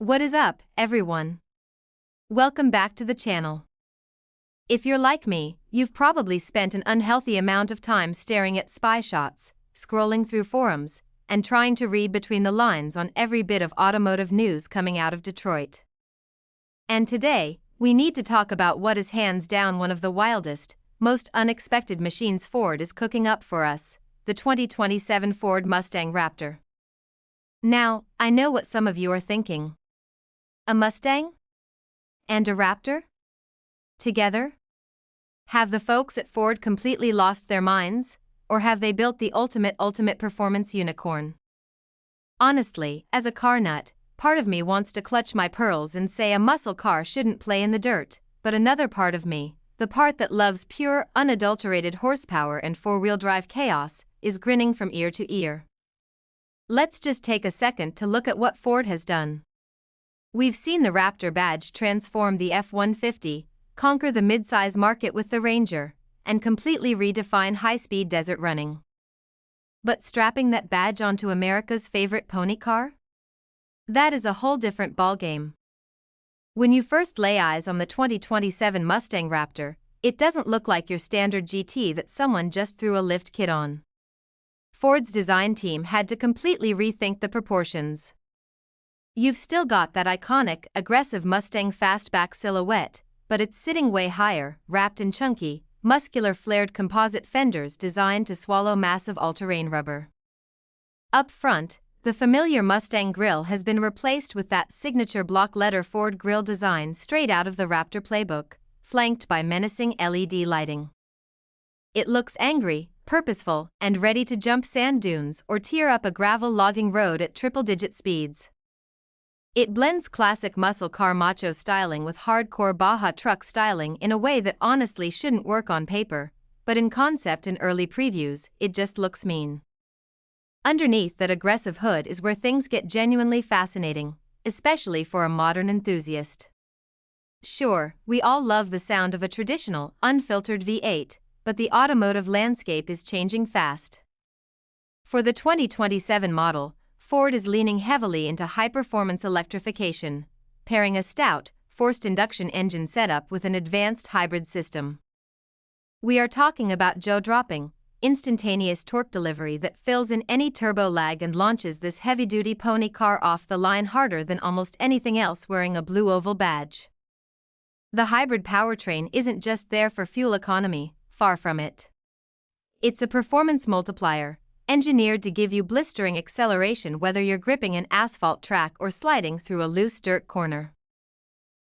What is up, everyone? Welcome back to the channel. If you're like me, you've probably spent an unhealthy amount of time staring at spy shots, scrolling through forums, and trying to read between the lines on every bit of automotive news coming out of Detroit. And today, we need to talk about what is hands down one of the wildest, most unexpected machines Ford is cooking up for us, the 2027 Ford Mustang Raptor. Now, I know what some of you are thinking. A Mustang? And a Raptor? Together? Have the folks at Ford completely lost their minds, or have they built the ultimate performance unicorn? Honestly, as a car nut, part of me wants to clutch my pearls and say a muscle car shouldn't play in the dirt, but another part of me, the part that loves pure, unadulterated horsepower and four-wheel drive chaos, is grinning from ear to ear. Let's just take a second to look at what Ford has done. We've seen the Raptor badge transform the F-150, conquer the midsize market with the Ranger, and completely redefine high-speed desert running. But strapping that badge onto America's favorite pony car? That is a whole different ballgame. When you first lay eyes on the 2027 Mustang Raptor, it doesn't look like your standard GT that someone just threw a lift kit on. Ford's design team had to completely rethink the proportions. You've still got that iconic, aggressive Mustang fastback silhouette, but it's sitting way higher, wrapped in chunky, muscular flared composite fenders designed to swallow massive all-terrain rubber. Up front, the familiar Mustang grille has been replaced with that signature block letter Ford grille design straight out of the Raptor playbook, flanked by menacing LED lighting. It looks angry, purposeful, and ready to jump sand dunes or tear up a gravel logging road at triple-digit speeds. It blends classic muscle car macho styling with hardcore Baja truck styling in a way that honestly shouldn't work on paper, but in concept and early previews, it just looks mean. Underneath that aggressive hood is where things get genuinely fascinating, especially for a modern enthusiast. Sure, we all love the sound of a traditional, unfiltered V8, but the automotive landscape is changing fast. For the 2027 model, Ford is leaning heavily into high-performance electrification, pairing a stout, forced induction engine setup with an advanced hybrid system. We are talking about jaw-dropping, instantaneous torque delivery that fills in any turbo lag and launches this heavy-duty pony car off the line harder than almost anything else wearing a blue oval badge. The hybrid powertrain isn't just there for fuel economy, far from it. It's a performance multiplier, engineered to give you blistering acceleration whether you're gripping an asphalt track or sliding through a loose dirt corner.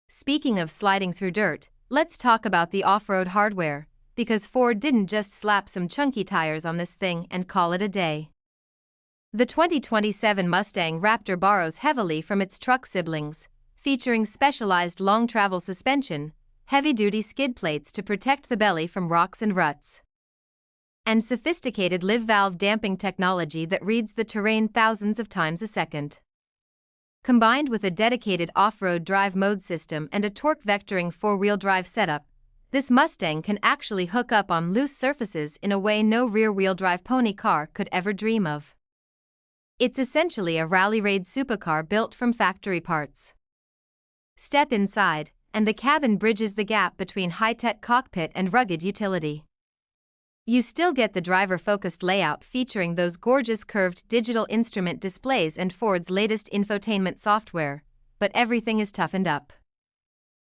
Speaking of sliding through dirt, let's talk about the off-road hardware, because Ford didn't just slap some chunky tires on this thing and call it a day. The 2027 Mustang Raptor borrows heavily from its truck siblings, featuring specialized long-travel suspension, heavy-duty skid plates to protect the belly from rocks and ruts, and sophisticated live valve damping technology that reads the terrain thousands of times a second. Combined with a dedicated off-road drive mode system and a torque vectoring four-wheel drive setup, this Mustang can actually hook up on loose surfaces in a way no rear-wheel drive pony car could ever dream of. It's essentially a rally raid supercar built from factory parts. Step inside, and the cabin bridges the gap between high-tech cockpit and rugged utility. You still get the driver-focused layout featuring those gorgeous curved digital instrument displays and Ford's latest infotainment software, but everything is toughened up.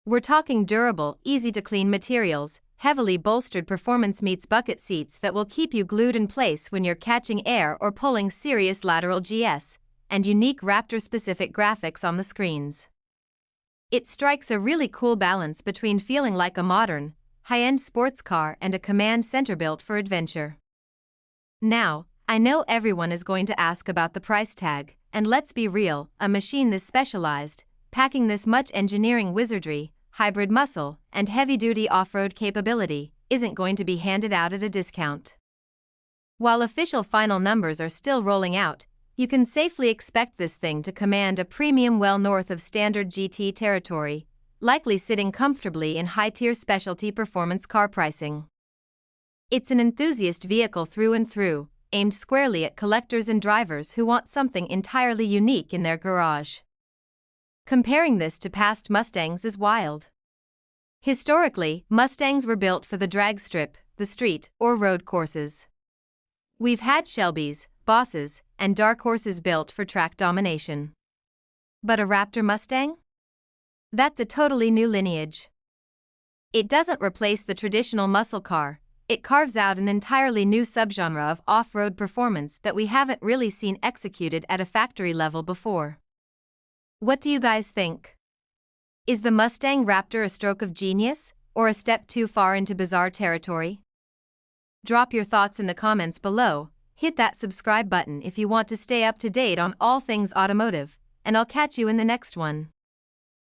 We're talking durable, easy-to-clean materials, heavily bolstered performance meets bucket seats that will keep you glued in place when you're catching air or pulling serious lateral GS, and unique Raptor-specific graphics on the screens. It strikes a really cool balance between feeling like a modern, high-end sports car and a command center built for adventure. Now, I know everyone is going to ask about the price tag, and let's be real, a machine this specialized, packing this much engineering wizardry, hybrid muscle, and heavy-duty off-road capability, isn't going to be handed out at a discount. While official final numbers are still rolling out, you can safely expect this thing to command a premium well north of standard GT territory, likely sitting comfortably in high-tier specialty performance car pricing. It's an enthusiast vehicle through and through, aimed squarely at collectors and drivers who want something entirely unique in their garage. Comparing this to past Mustangs is wild. Historically, Mustangs were built for the drag strip, the street, or road courses. We've had Shelbys, Bosses, and dark horses built for track domination. But a Raptor Mustang? That's a totally new lineage. It doesn't replace the traditional muscle car, it carves out an entirely new subgenre of off-road performance that we haven't really seen executed at a factory level before. What do you guys think? Is the Mustang Raptor a stroke of genius, or a step too far into bizarre territory? Drop your thoughts in the comments below, hit that subscribe button if you want to stay up to date on all things automotive, and I'll catch you in the next one.